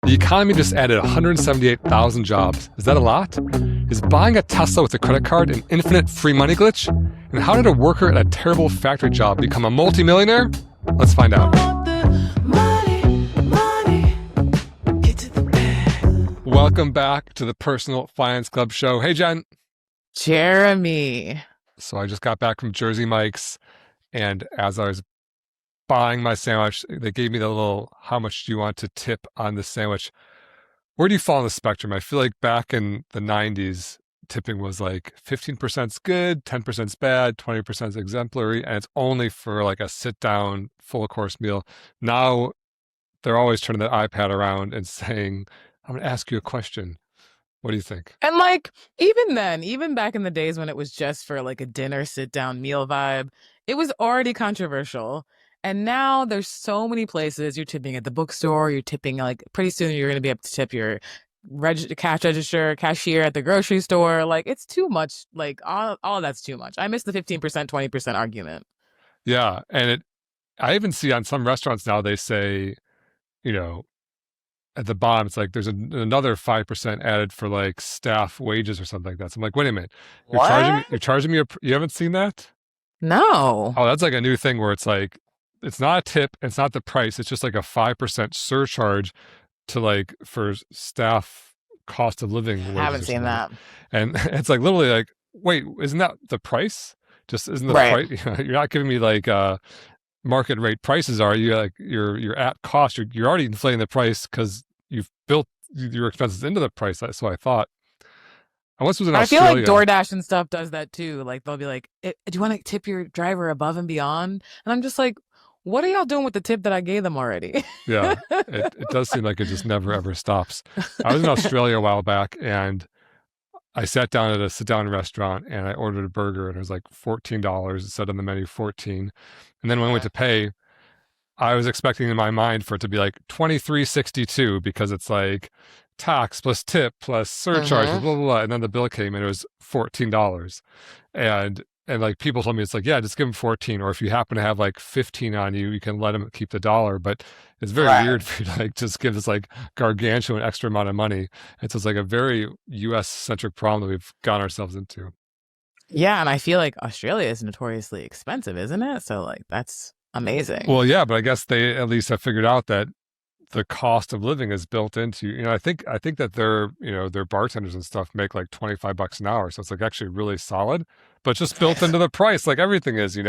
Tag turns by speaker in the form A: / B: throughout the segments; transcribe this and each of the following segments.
A: The economy just added 178,000 jobs. Is that a lot? Is buying a Tesla with a credit card an infinite free money glitch? And how did a worker at a terrible factory job become a multi-millionaire? Let's find out. Welcome back to the Personal Finance Club show. Hey, Jen.
B: Jeremy.
A: So I just got back from Jersey Mike's, and as I was buying my sandwich, they gave me the little, how much do you want to tip on the sandwich? Where do you fall on the spectrum? I feel like back in the 90s, tipping was like 15% is good, 10% is bad, 20% is exemplary, and it's only for like a sit-down, full-course meal. Now, they're always turning that iPad around and saying, I'm going to ask you a question. What do you think?
B: And like, even then, even back in the days when it was just for like a dinner, sit-down meal vibe, it was already controversial. And now there's so many places you're tipping at the bookstore, you're tipping like pretty soon you're going to be able to tip your cash register, cashier at the grocery store. Like it's too much. Like all of that's too much. I miss the 15%, 20% argument.
A: Yeah. And I even see on some restaurants now, they say, at the bottom, it's like there's another 5% added for like staff wages or something like that. So I'm like, wait a minute, you're charging me, you haven't seen that?
B: No.
A: Oh, that's like a new thing where it's like, it's not a tip, it's not the price, it's just like a 5% surcharge to like for staff cost of living.
B: I haven't seen that.
A: And it's like literally like, wait, isn't that the price? Just isn't the
B: Right.
A: price? You're not giving me like market rate prices are. You like you're at cost. You're already inflating the price because you've built your expenses into the price. That's what I thought. Unless it was in Australia.
B: I feel like DoorDash and stuff does that too. Like they'll be like, do you want to tip your driver above and beyond? And I'm just like, what are y'all doing with the tip that I gave them already?
A: Yeah, it does seem like it just never, ever stops. I was in Australia a while back, and I sat down at a sit-down restaurant, and I ordered a burger, and it was like $14. It said on the menu 14. And then when I went to pay, I was expecting in my mind for it to be like $23.62 because it's like tax plus tip plus surcharge, blah, blah, blah. And then the bill came, and it was $14. And like people told me, it's like, yeah, just give them 14. Or if you happen to have like 15 on you, you can let them keep the dollar. But it's very weird for you to like just give this like gargantuan extra amount of money. It's just like a very US centric problem that we've gotten ourselves into.
B: Yeah. And I feel like Australia is notoriously expensive, isn't it? So like, that's amazing.
A: Well, yeah, but I guess they at least have figured out that the cost of living is built into, I think that their bartenders and stuff make like $25 an hour. So it's like actually really solid, but just built into the price, like everything is,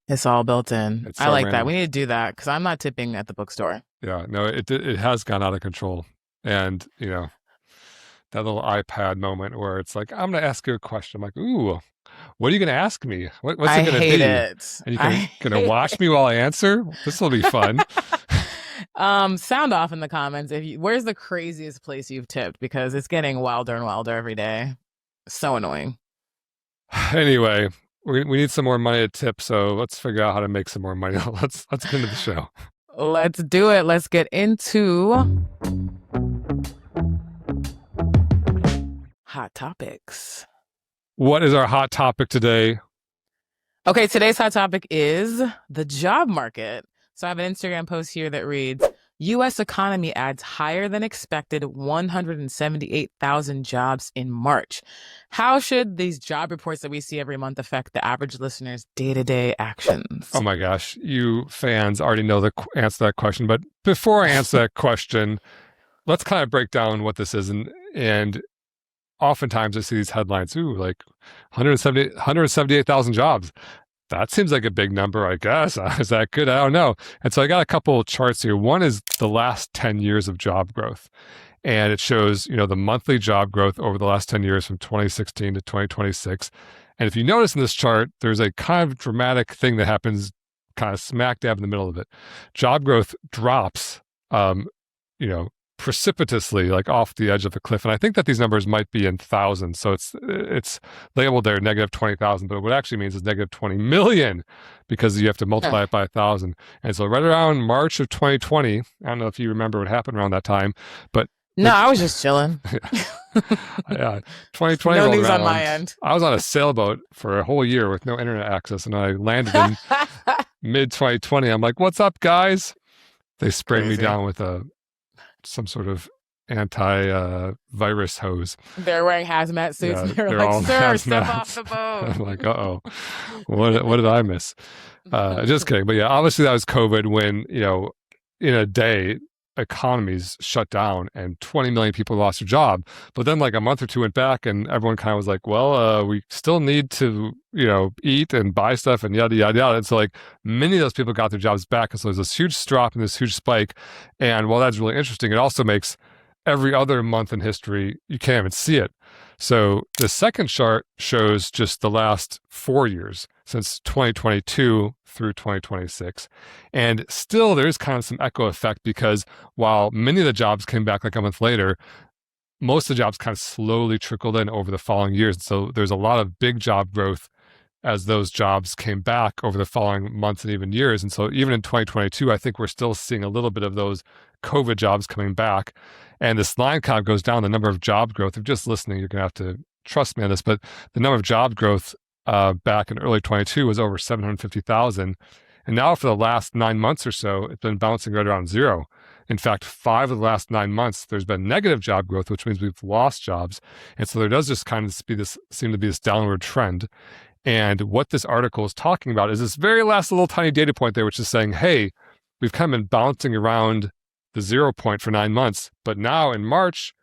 B: It's all built in.
A: It's so
B: I like
A: random.
B: that. We need to do that because I'm not tipping at the bookstore.
A: Yeah, no, it has gone out of control. And, that little iPad moment where it's like, I'm going to ask you a question. I'm like, ooh, what are you going to ask me? What's it going to be?
B: It.
A: And you're going to watch me while I answer? This will be fun.
B: Sound off in the comments where's the craziest place you've tipped, because it's getting wilder and wilder every day. So annoying.
A: Anyway, we need some more money to tip, so let's figure out how to make some more money. Let's get into the show.
B: Let's do it. Let's get into hot topics.
A: What is our hot topic today?
B: Okay, today's hot topic is the job market. So I have an Instagram post here that reads, U.S. economy adds higher than expected 178,000 jobs in March. How should these job reports that we see every month affect the average listener's day-to-day actions?
A: Oh my gosh, you fans already know the answer to that question. But before I answer that question, let's kind of break down what this is. And oftentimes I see these headlines, like 178,000 jobs. That seems like a big number, I guess. Is that good? I don't know. And so I got a couple of charts here. One is the last 10 years of job growth. And it shows, the monthly job growth over the last 10 years from 2016 to 2026. And if you notice in this chart, there's a kind of dramatic thing that happens kind of smack dab in the middle of it. Job growth drops, precipitously, like off the edge of a cliff. And I think that these numbers might be in thousands. So it's labeled there negative 20,000, but what it actually means is negative 20 million, because you have to multiply it by 1,000. And so right around March of 2020, I don't know if you remember what happened around that time, but
B: no, I was just chilling.
A: Yeah, 2020.
B: No news on my end.
A: I was on a sailboat for a whole year with no internet access, and I landed in mid 2020. I'm like, "What's up, guys?" They sprayed me down with a some sort of anti-virus hose.
B: They're wearing hazmat suits.
A: Yeah,
B: They're
A: they're
B: like,
A: all
B: "Sir, step off
A: hazmats.
B: the boat."
A: I'm like, uh-oh, what did I miss? Just kidding. But yeah, obviously that was COVID when, in a day, economies shut down and 20 million people lost their job. But then like a month or two went back and everyone kind of was like, well, we still need to, eat and buy stuff and yada, yada, yada. And so like many of those people got their jobs back. And so there's this huge drop and this huge spike. And while that's really interesting, it also makes every other month in history, you can't even see it. So the second chart shows just the last 4 years, since 2022 through 2026. And still there's kind of some echo effect because while many of the jobs came back like a month later, most of the jobs kind of slowly trickled in over the following years. So there's a lot of big job growth as those jobs came back over the following months and even years. And so even in 2022, I think we're still seeing a little bit of those COVID jobs coming back. And this line kind of goes down, the number of job growth. If you're just listening, you're going to have to trust me on this, but the number of job growth back in early 22 was over 750,000. And now for the last 9 months or so, it's been bouncing right around zero. In fact, 5 of the last 9 months, there's been negative job growth, which means we've lost jobs. And so there does just kind of seem to be this downward trend. And what this article is talking about is this very last little tiny data point there, which is saying, hey, we've kind of been bouncing around the 0 point for 9 months, but now in March,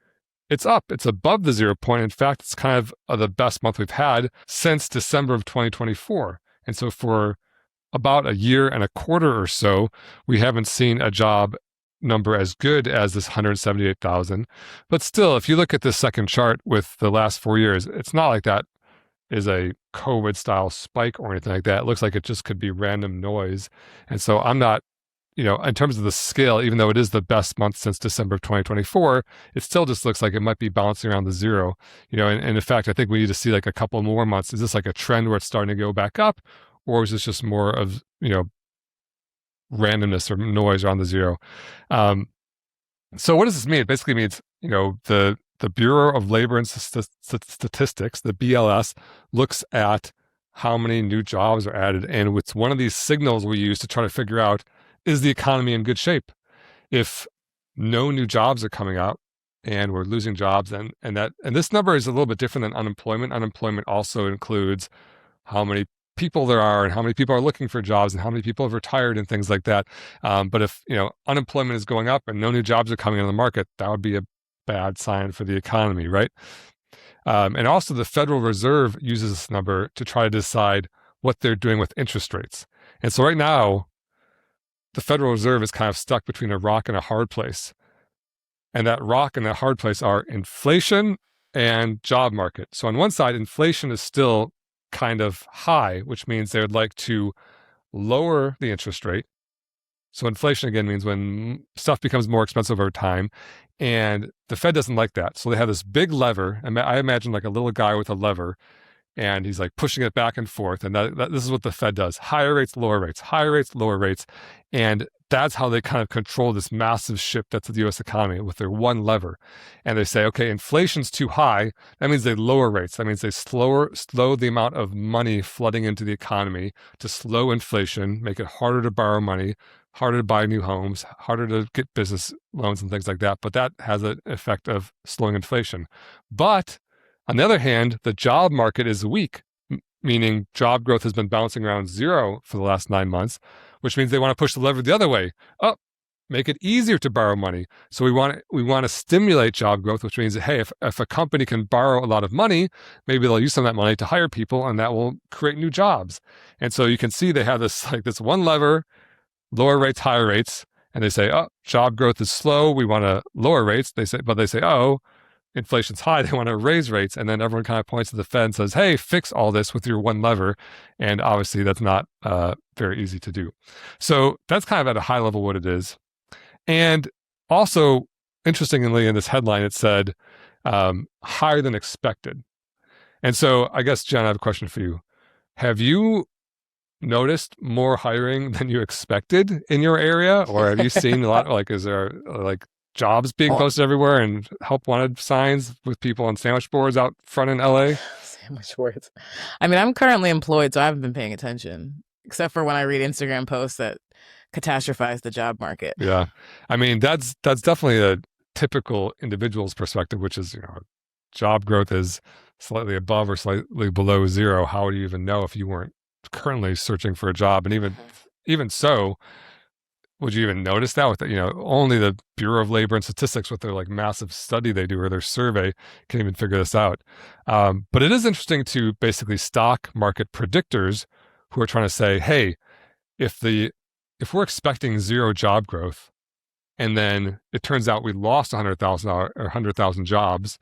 A: it's up. It's above the 0 point. In fact, it's kind of the best month we've had since December of 2024. And so for about a year and a quarter or so, we haven't seen a job number as good as this 178,000. But still, if you look at this second chart with the last 4 years, it's not like that is a COVID style spike or anything like that. It looks like it just could be random noise. And so I'm not, in terms of the scale, even though it is the best month since December of 2024, it still just looks like it might be bouncing around the zero. And in fact, I think we need to see like a couple more months. Is this like a trend where it's starting to go back up, or is this just more of, randomness or noise around the zero? So what does this mean? It basically means, the Bureau of Labor and Statistics, the BLS, looks at how many new jobs are added. And it's one of these signals we use to try to figure out, is the economy in good shape? If no new jobs are coming out and we're losing jobs, and this number is a little bit different than unemployment. Unemployment also includes how many people there are and how many people are looking for jobs and how many people have retired and things like that. But if unemployment is going up and no new jobs are coming on the market, that would be a bad sign for the economy, right? And also the Federal Reserve uses this number to try to decide what they're doing with interest rates. And so right now, the Federal Reserve is kind of stuck between a rock and a hard place. And that rock and that hard place are inflation and job market. So on one side, inflation is still kind of high, which means they would like to lower the interest rate. So inflation, again, means when stuff becomes more expensive over time. And the Fed doesn't like that. So they have this big lever. I imagine like a little guy with a lever, and he's like pushing it back and forth. And this is what the Fed does: higher rates, lower rates, higher rates, lower rates. And that's how they kind of control this massive ship that's the US economy with their one lever. And they say, okay, inflation's too high. That means they lower rates. That means they slow the amount of money flooding into the economy to slow inflation, make it harder to borrow money, harder to buy new homes, harder to get business loans and things like that. But that has an effect of slowing inflation. But on the other hand, the job market is weak, meaning job growth has been bouncing around zero for the last 9 months, which means they want to push the lever the other way. Oh, make it easier to borrow money. So we want to stimulate job growth, which means that, hey, if a company can borrow a lot of money, maybe they'll use some of that money to hire people, and that will create new jobs. And so you can see they have this one lever, lower rates, higher rates, and they say, oh, job growth is slow, we want to lower rates. They say, oh, inflation's high, they want to raise rates. And then everyone kind of points to the Fed and says, hey, fix all this with your one lever. And obviously that's not very easy to do. So that's kind of at a high level what it is. And also, interestingly, in this headline, it said higher than expected. And so I guess, Jen, I have a question for you. Have you noticed more hiring than you expected in your area? Or have you seen a lot, is there jobs being posted everywhere and help wanted signs with people on sandwich boards out front in LA?
B: Sandwich boards. I mean, I'm currently employed, so I haven't been paying attention. except for when I read Instagram posts that catastrophize the job market.
A: Yeah. I mean, that's definitely a typical individual's perspective, which is, job growth is slightly above or slightly below zero. How would you even know if you weren't currently searching for a job? And even so, would you even notice that with only the Bureau of Labor and Statistics with their like massive study they do or their survey can even figure this out. But it is interesting to basically stock market predictors who are trying to say, hey, if we're expecting zero job growth and then it turns out we lost 100,000 or 100,000 jobs,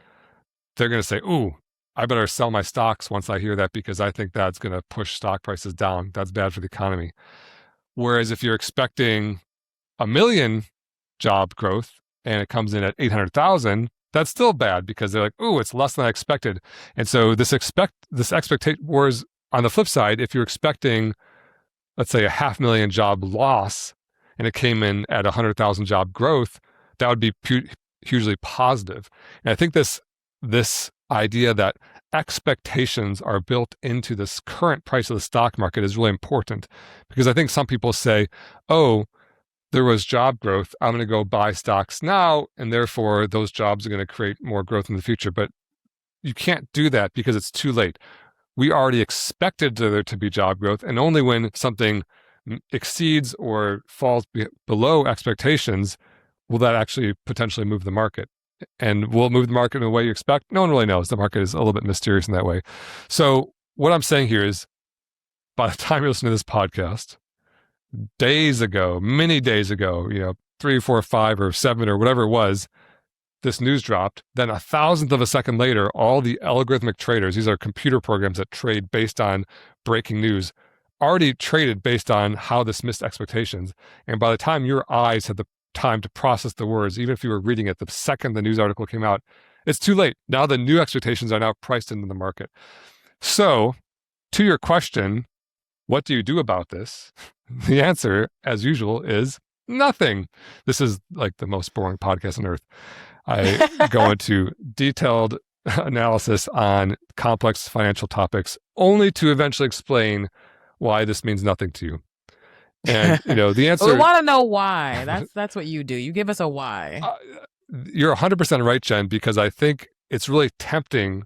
A: they're going to say, ooh, I better sell my stocks once I hear that because I think that's going to push stock prices down. That's bad for the economy. Whereas if you're expecting 1 million job growth and it comes in at 800,000, that's still bad because they're like, ooh, it's less than I expected. And so this expectation, whereas on the flip side, if you're expecting, let's say, a 500,000 job loss and it came in at 100,000 job growth, that would be hugely positive. And I think this idea that expectations are built into this current price of the stock market is really important, because I think some people say, oh, there was job growth, I'm going to go buy stocks now, and therefore those jobs are going to create more growth in the future. But you can't do that because it's too late. We already expected there to be job growth, and only when something exceeds or falls below expectations will that actually potentially move the market. And will it move the market in the way you expect? No one really knows. The market is a little bit mysterious in that way. So what I'm saying here is, by the time you listen to this podcast, days ago, many days ago, 3, 4, 5, or 7, or whatever it was, this news dropped. Then 1,000th of a second later, all the algorithmic traders, these are computer programs that trade based on breaking news, already traded based on how this missed expectations. And by the time your eyes had the time to process the words, even if you were reading it the second the news article came out, it's too late. Now the new expectations are now priced into the market. So, to your question, what do you do about this? The answer, as usual, is nothing. This is like the most boring podcast on earth. I go into detailed analysis on complex financial topics only to eventually explain why this means nothing to you. And, the answer...
B: We want to know why. That's what you do. You give us a why.
A: You're 100% right, Jen, because I think it's really tempting,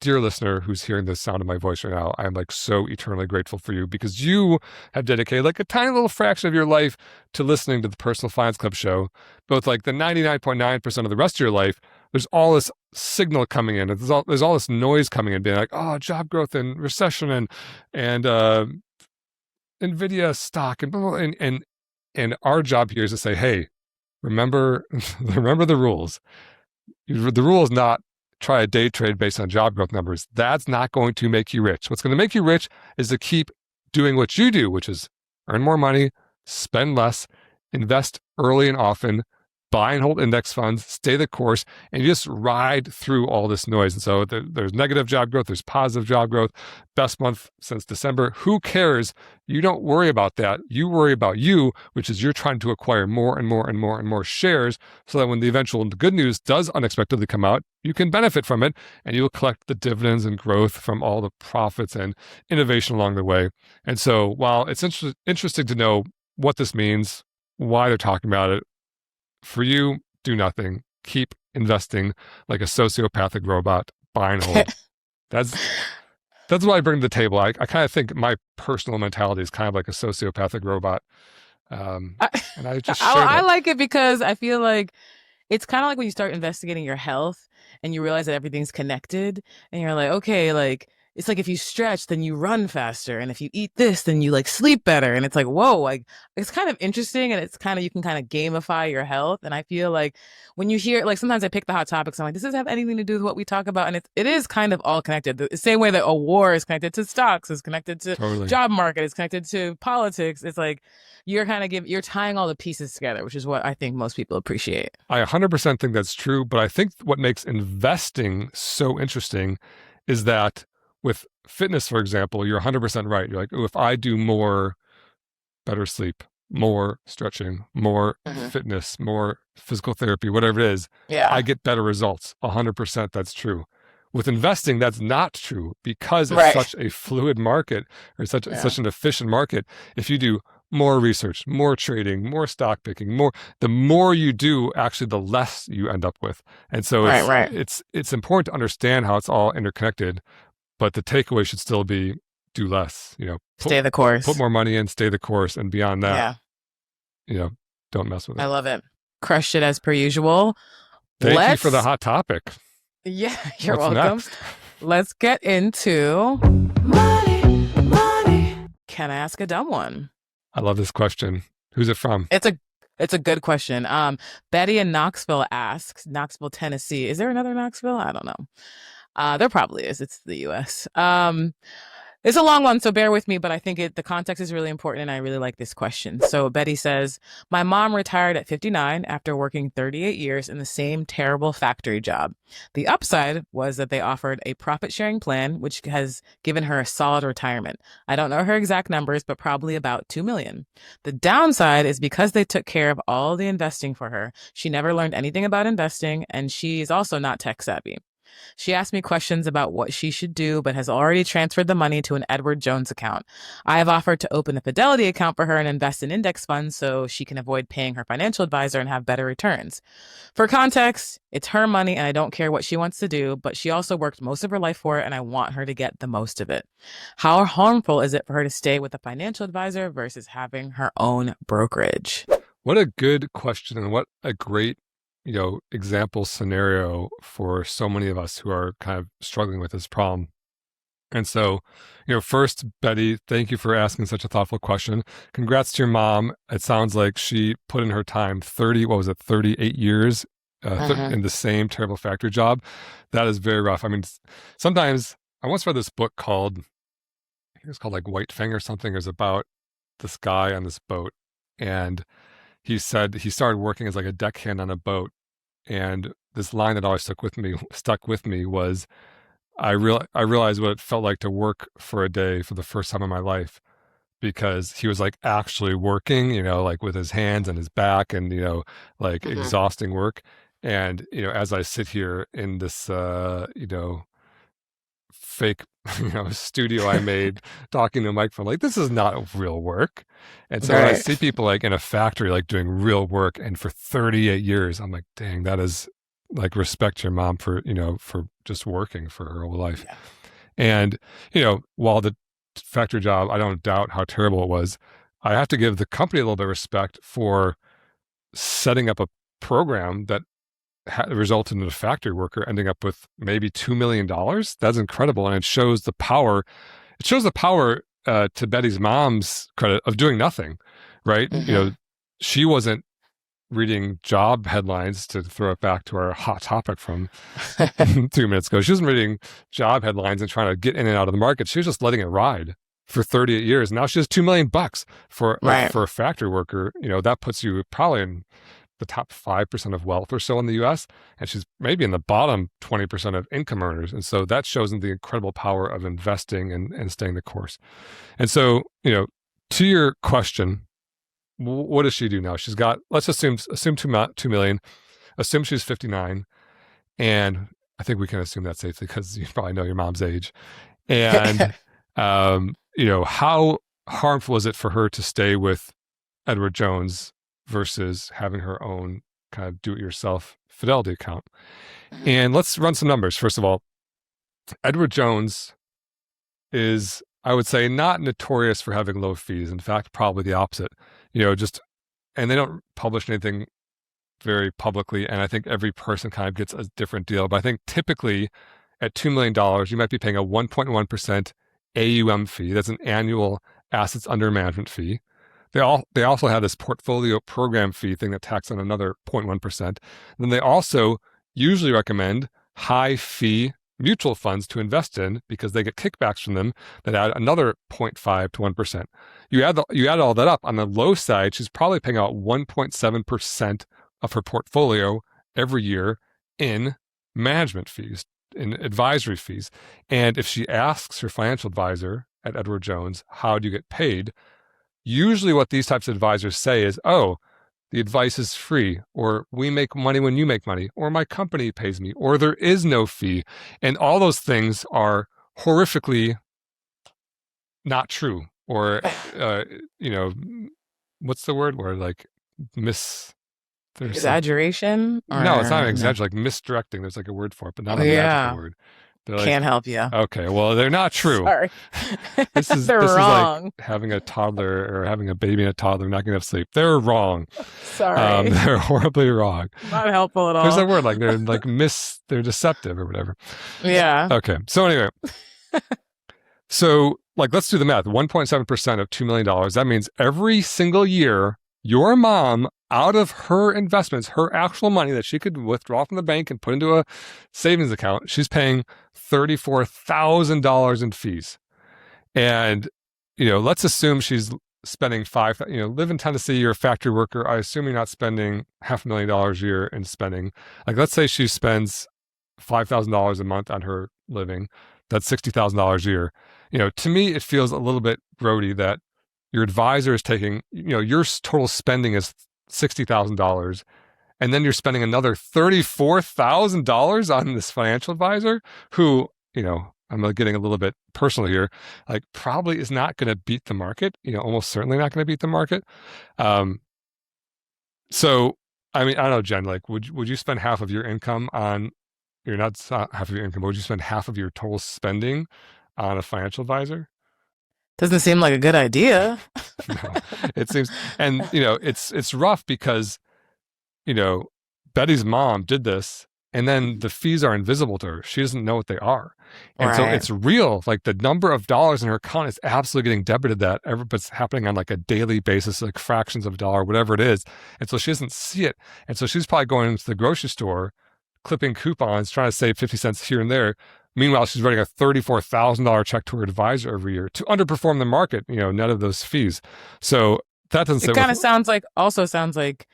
A: dear listener who's hearing the sound of my voice right now, I'm like so eternally grateful for you, because you have dedicated like a tiny little fraction of your life to listening to the Personal Finance Club show. Both like the 99.9% of the rest of your life, there's all this signal coming in. There's all this noise coming in, being like, oh, job growth and recession and Nvidia stock and blah, blah, and our job here is to say, hey, remember the rules. The rule is not try a day trade based on job growth numbers. That's not going to make you rich. What's going to make you rich is to keep doing what you do, which is earn more money, spend less, invest early and often, buy and hold index funds, stay the course, and you just ride through all this noise. And so there's negative job growth, there's positive job growth, best month since December. Who cares? You don't worry about that. You worry about you, which is you're trying to acquire more and more and more and more shares so that when the eventual good news does unexpectedly come out, you can benefit from it and you'll collect the dividends and growth from all the profits and innovation along the way. And so while it's interesting to know what this means, why they're talking about it, for you, do nothing. Keep investing like a sociopathic robot. Buy and hold. That's what I bring to the table. I kind of think my personal mentality is kind of like a sociopathic robot. And I just share
B: I
A: that.
B: like it because I feel like it's kind of like when you start investigating your health and you realize that everything's connected and you're like, okay, like it's like if you stretch, then you run faster. And if you eat this, then you like sleep better. And it's like, whoa, like it's kind of interesting. And it's kind of, you can kind of gamify your health. And I feel like when you hear, like sometimes I pick the hot topics, I'm like, does this have anything to do with what we talk about? And it is kind of all connected. The same way that a war is connected to stocks, is connected to
A: Totally.
B: job market, is connected to politics. It's like, you're you're tying all the pieces together, which is what I think most people appreciate.
A: I 100% think that's true. But I think what makes investing so interesting is that with fitness, for example, you're 100% right. You're like, oh, if I do more, better sleep, more stretching, more fitness, more physical therapy, whatever it is,
B: Yeah.
A: I get better results. 100% that's true. With investing, that's not true because it's
B: Right.
A: such a fluid market or
B: Yeah.
A: such an efficient market. If you do more research, more trading, more stock picking, the more you do, actually, the less you end up with. And so
B: Right. Right.
A: it's important to understand how it's all interconnected. But the takeaway should still be do less.
B: Stay the
A: Put
B: course.
A: more money in, stay the course, and beyond that,
B: Yeah.
A: you know, don't mess with
B: I
A: it.
B: love it. Crushed it as per usual.
A: Thank you for the
B: Let's,
A: hot topic.
B: yeah, you're
A: What's
B: welcome.
A: next?
B: Let's get into money, money. Can I ask a dumb one?
A: I love this question. Who's it from?
B: It's a good question. Betty in Knoxville asks, Knoxville, Tennessee. Is there another Knoxville? I don't know. There probably is. It's the US. It's a long one, so bear with me, but I think the context is really important and I really like this question. So Betty says, my mom retired at 59 after working 38 years in the same terrible factory job. The upside was that they offered a profit sharing plan, which has given her a solid retirement. I don't know her exact numbers, but probably about 2 million. The downside is because they took care of all the investing for her. She never learned anything about investing, and she's also not tech savvy. She asked me questions about what she should do, but has already transferred the money to an Edward Jones account. I have offered to open a Fidelity account for her and invest in index funds so she can avoid paying her financial advisor and have better returns. For context, it's her money and I don't care what she wants to do, but she also worked most of her life for it and I want her to get the most of it. How harmful is it for her to stay with a financial advisor versus having her own brokerage?
A: What a good question, and what a great example scenario for so many of us who are kind of struggling with this problem. And so, first, Betty, thank you for asking such a thoughtful question. Congrats to your mom. It sounds like she put in her time 38 years in the same terrible factory job. That is very rough. I mean, sometimes I once read this book called, I think it's called like White Fang or something. It was about this guy on this boat. And he said he started working as like a deckhand on a boat. And this line that always stuck with me was, I realized what it felt like to work for a day for the first time in my life, because he was like actually working, like with his hands and his back and, like exhausting work. And, as I sit here in this, fake, studio I made talking to a microphone, like this is not real work. And so when I see people like in a factory, like doing real work and for 38 years, I'm like, dang, that is like, respect your mom for, for just working for her whole life.
B: Yeah.
A: And, while the factory job, I don't doubt how terrible it was, I have to give the company a little bit of respect for setting up a program that resulted in a factory worker ending up with maybe $2 million. That's incredible. And it shows the power. It shows the power, to Betty's mom's credit, of doing nothing, right? She wasn't reading job headlines, to throw it back to our hot topic from 2 minutes ago. She wasn't reading job headlines and trying to get in and out of the market. She was just letting it ride for 38 years. Now she has $2 million for a factory worker. That puts you probably in the top 5% of wealth or so in the US, and she's maybe in the bottom 20% of income earners. And so that shows in the incredible power of investing and staying the course. And so, to your question, what does she do now? She's got, let's assume 2 million, assume she's 59. And I think we can assume that safely because you probably know your mom's age. And, how harmful is it for her to stay with Edward Jones versus having her own kind of do-it-yourself Fidelity account? And let's run some numbers. First of all, Edward Jones is, I would say, not notorious for having low fees. In fact, probably the opposite. And they don't publish anything very publicly. And I think every person kind of gets a different deal. But I think typically at $2 million, you might be paying a 1.1% AUM fee. That's an annual assets under management fee. They also have this portfolio program fee thing that tacks on another 0.1%. Then they also usually recommend high fee mutual funds to invest in because they get kickbacks from them that add another 0.5 to 1%. You add all that up. On the low side, she's probably paying out 1.7% of her portfolio every year in management fees, in advisory fees. And if she asks her financial advisor at Edward Jones, how do you get paid? Usually what these types of advisors say is, oh, the advice is free, or we make money when you make money, or my company pays me, or there is no fee. And all those things are horrifically not true, or, uh, you know, what's the word where like mis, there's some,
B: Exaggeration
A: no, it's not an
B: or no?
A: exaggeration, like misdirecting. There's like a word for it, but not
B: Oh,
A: a magical
B: yeah.
A: word. They're like,
B: Can't help you.
A: okay, well, they're not true.
B: Sorry. They're
A: This is like
B: wrong.
A: having a toddler or having a baby and a toddler not getting enough sleep. They're wrong.
B: Sorry.
A: They're horribly wrong.
B: Not helpful at
A: There's a
B: all.
A: word like they're deceptive or whatever.
B: Yeah.
A: Okay. So anyway, so like let's do the math. 1.7% of $2 million. That means every single year, your mom, out of her investments, her actual money that she could withdraw from the bank and put into a savings account, she's paying $34,000 in fees. And, let's assume she's spending live in Tennessee, you're a factory worker. I assume you're not spending $500,000 a year in spending. Like, let's say she spends $5,000 a month on her living. That's $60,000 a year. To me, it feels a little bit grody that your advisor is taking, your total spending is $60,000. And then you're spending another $34,000 on this financial advisor who, I'm getting a little bit personal here, like probably is not going to beat the market, almost certainly not going to beat the market. So, I mean, I don't know, Jen, like, would you spend half of your income on, you're not half of your income, but would you spend half of your total spending on a financial advisor?
B: Doesn't seem like a good idea.
A: No, it seems, and it's rough because, Betty's mom did this, and then the fees are invisible to her. She doesn't know what they are. And so
B: Right.
A: it's real. Like the number of dollars in her account is absolutely getting debited but it's happening on like a daily basis, like fractions of a dollar, whatever it is. And so she doesn't see it. And so she's probably going to the grocery store, clipping coupons, trying to save 50 cents here and there. Meanwhile, she's writing a $34,000 check to her advisor every year to underperform the market, net of those fees. So that doesn't
B: It
A: sit
B: kind
A: with,
B: of sounds like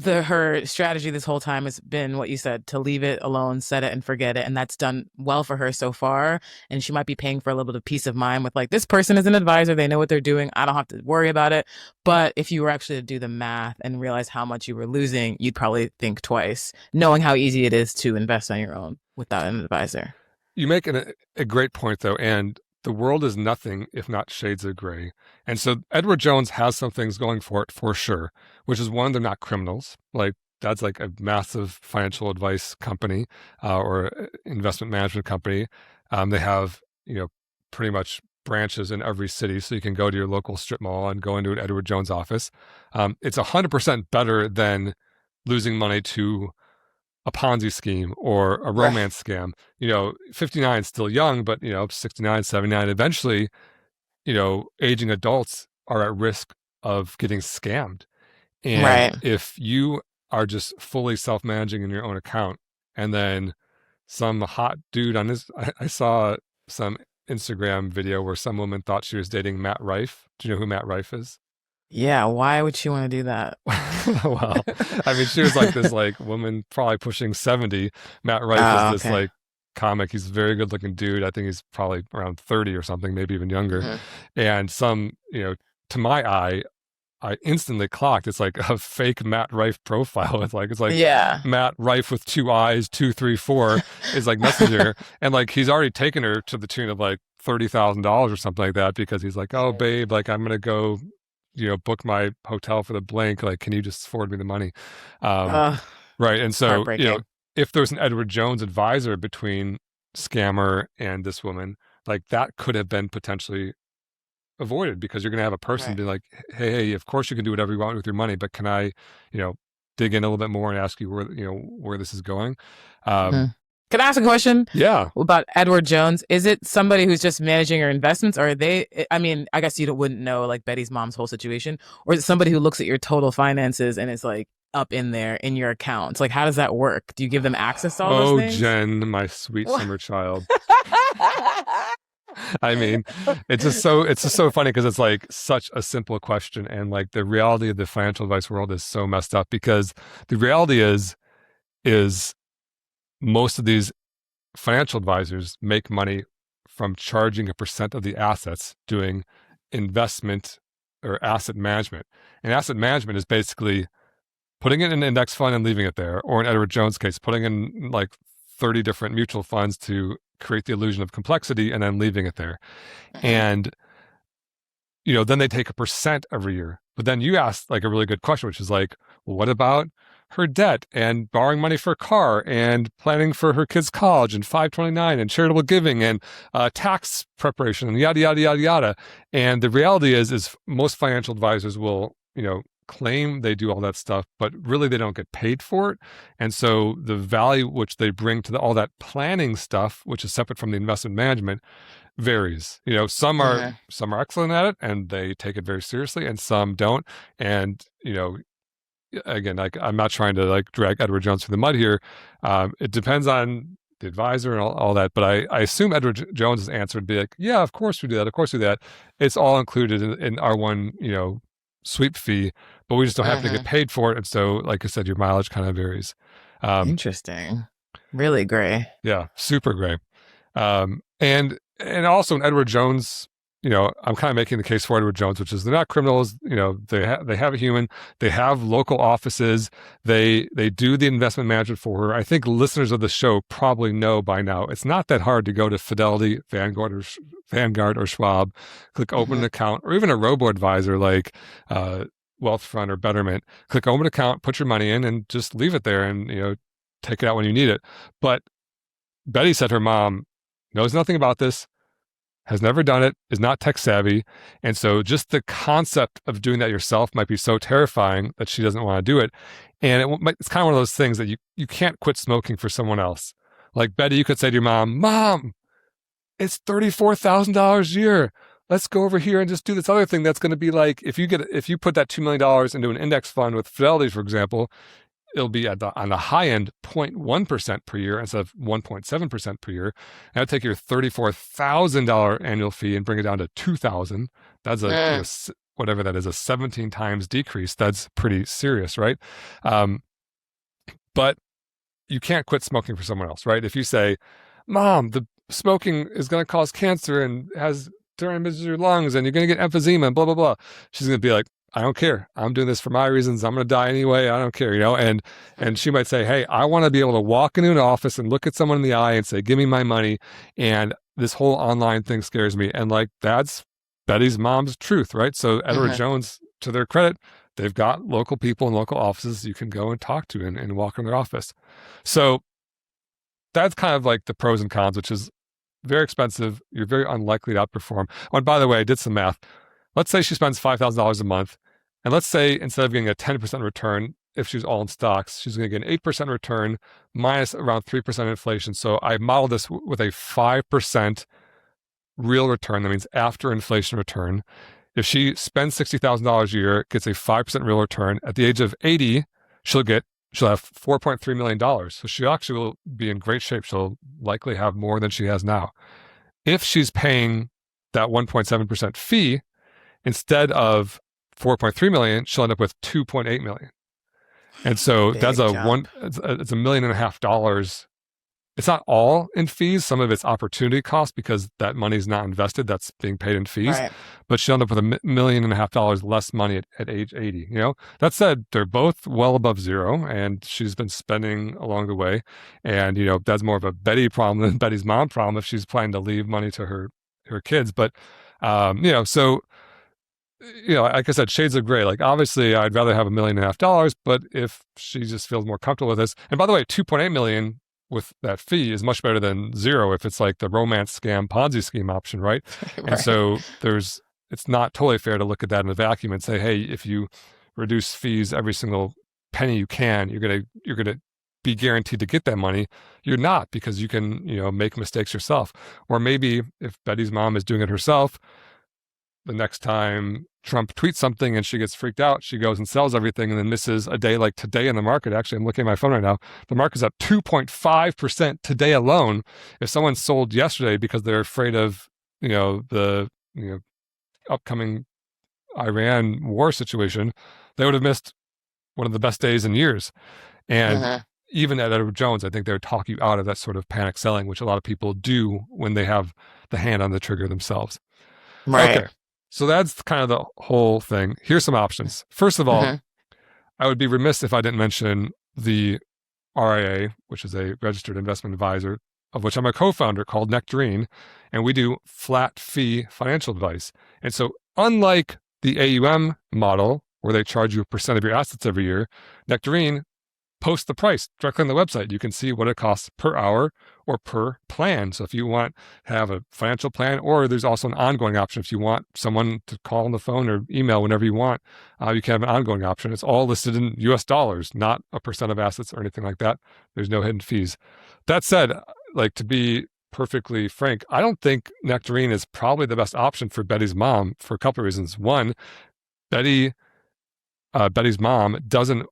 B: her strategy this whole time has been what you said, to leave it alone, set it and forget it, and that's done well for her so far. And she might be paying for a little bit of peace of mind with like, this person is an advisor, they know what they're doing, I don't have to worry about it. But if you were actually to do the math and realize how much you were losing, you'd probably think twice, knowing how easy it is to invest on your own without an advisor.
A: You make a great point, though, and the world is nothing if not shades of gray. And so Edward Jones has some things going for it, for sure, which is one, they're not criminals. Like, that's like a massive financial advice company or investment management company. They have, pretty much branches in every city. So you can go to your local strip mall and go into an Edward Jones office. It's 100% better than losing money to a Ponzi scheme or a
B: Right.
A: romance scam. 59 is still young, but 69, 79, eventually, aging adults are at risk of getting scammed. And
B: Right.
A: if you are just fully self-managing in your own account, and then some hot dude on his, I saw some Instagram video where some woman thought she was dating Matt Rife. Do you know who Matt Rife is?
B: Yeah, why would she want to do that?
A: Well, I mean, she was like this like woman probably pushing 70. Matt Rife is
B: Oh,
A: this
B: okay.
A: like comic. He's a very good looking dude. I think he's probably around 30 or something, maybe even younger.
B: Mhm.
A: And to my eye, I instantly clocked it's like a fake Matt Rife profile. It's like
B: Yeah.
A: Matt Rife with two eyes, 234 is like Messenger. And like he's already taken her to the tune of like $30,000 or something like that because he's like, oh babe, like I'm gonna go book my hotel for the blank. Like, can you just forward me the money?
B: Ugh,
A: Right. And so,
B: heartbreaking.
A: if there's an Edward Jones advisor between scammer and this woman, like that could have been potentially avoided because you're going to have a person
B: Right.
A: be like, hey, of course you can do whatever you want with your money, but can I, dig in a little bit more and ask you where this is going?
B: Mhm. Can I ask a question
A: Yeah.
B: about Edward Jones? Is it somebody who's just managing her investments, or are they? I mean, I guess you wouldn't know like Betty's mom's whole situation, or is it somebody who looks at your total finances and is like up in there in your accounts? Like, how does that work? Do you give them access to all those
A: Oh,
B: things?
A: Jen, my sweet
B: What?
A: summer child. I mean, it's just so funny because it's like such a simple question, and like the reality of the financial advice world is so messed up because the reality is most of these financial advisors make money from charging a percent of the assets doing investment or asset management. And asset management is basically putting it in an index fund and leaving it there, or in Edward Jones' case, putting in like 30 different mutual funds to create the illusion of complexity and then leaving it there. And, then they take a percent every year. But then you asked like a really good question, which is like, well, what about her debt and borrowing money for a car and planning for her kids' college and 529 and charitable giving and tax preparation and yada, yada, yada, yada. And the reality is most financial advisors will, claim they do all that stuff, but really they don't get paid for it. And so the value which they bring to all that planning stuff, which is separate from the investment management, varies. Some are excellent at it and they take it very seriously, and some don't. And again, like, I'm not trying to like drag Edward Jones through the mud here. It depends on the advisor and all that. But I assume Edward Jones's answer would be like, yeah, of course we do that. Of course we do that. It's all included in our one, sweep fee, but we just don't happen to get paid for it. And so, like I said, your mileage kind of varies.
B: Interesting. Really gray.
A: Yeah, super gray. And also in Edward Jones, I'm kind of making the case for Edward Jones, which is they're not criminals. They have a human. They have local offices. They do the investment management for her. I think listeners of the show probably know by now. It's not that hard to go to Fidelity, Vanguard, or Schwab, click open an account, or even a robo-advisor like Wealthfront or Betterment. Click open an account, put your money in, and just leave it there, and take it out when you need it. But Betty said her mom knows nothing about this, has never done it, is not tech savvy. And so just the concept of doing that yourself might be so terrifying that she doesn't want to do it. And it's kind of one of those things that you can't quit smoking for someone else. Like Betty, you could say to your Mom, it's $34,000 a year. Let's go over here and just do this other thing that's going to be like, if you put that $2 million into an index fund with Fidelity, for example, it'll be on the high end 0.1% per year instead of 1.7% per year. And I'd take your $34,000 annual fee and bring it down to $2,000. That's whatever that is, a 17 times decrease. That's pretty serious, right? But you can't quit smoking for someone else, right? If you say, Mom, the smoking is going to cause cancer and has damage to your lungs and you're going to get emphysema and blah, blah, blah. She's going to be like, I don't care. I'm doing this for my reasons. I'm going to die anyway. I don't care, and she might say, hey, I want to be able to walk into an office and look at someone in the eye and say, give me my money. And this whole online thing scares me. And like, that's Betty's mom's truth, right? So Edward Jones, to their credit, they've got local people in local offices you can go and talk to and walk in their office. So that's kind of like the pros and cons, which is very expensive. You're very unlikely to outperform. Oh, and by the way, I did some math. Let's say she spends $5,000 a month. And let's say instead of getting a 10% return, if she's all in stocks, she's going to get an 8% return minus around 3% inflation. So I modeled this with a 5% real return. That means after inflation return. If she spends $60,000 a year, gets a 5% real return, at the age of 80, she'll have $4.3 million. So she actually will be in great shape. She'll likely have more than she has now. If she's paying that 1.7% fee, instead of 4.3 million, she'll end up with 2.8 million. And so that's it's $1.5 million. It's not all in fees. Some of it's opportunity cost because that money is not invested. That's being paid in fees. Right. But she'll end up with $1.5 million less money at age 80. That said, they're both well above zero, and she's been spending along the way. And, that's more of a Betty problem than Betty's mom problem if she's planning to leave money to her kids. But, so like I said, shades of gray. Like, obviously, I'd rather have $1.5 million, but if she just feels more comfortable with this, and by the way, 2.8 million with that fee is much better than zero if it's like the romance scam Ponzi scheme option, right? Right. And so it's not totally fair to look at that in a vacuum and say, hey, if you reduce fees every single penny you can, you're gonna be guaranteed to get that money. You're not, because you can make mistakes yourself. Or maybe if Betty's mom is doing it herself, the next time Trump tweets something and she gets freaked out, she goes and sells everything and then misses a day like today in the market. Actually, I'm looking at my phone right now. The market's up 2.5% today alone. If someone sold yesterday because they're afraid of, the upcoming Iran war situation, they would have missed one of the best days in years. And even at Edward Jones, I think they would talk you out of that sort of panic selling, which a lot of people do when they have the hand on the trigger themselves. Right. Okay. So that's kind of the whole thing. Here's some options. First of all, I would be remiss if I didn't mention the RIA, which is a registered investment advisor, of which I'm a co-founder, called Nectarine, and we do flat fee financial advice. And so unlike the AUM model, where they charge you a percent of your assets every year, Nectarine post the price directly on the website. You can see what it costs per hour or per plan. So if you want to have a financial plan, or there's also an ongoing option if you want someone to call on the phone or email whenever you want, you can have an ongoing option. It's all listed in US dollars, not a percent of assets or anything like that. There's no hidden fees. That said, like, to be perfectly frank, I don't think Nectarine is probably the best option for Betty's mom for a couple of reasons. One, Betty's mom doesn't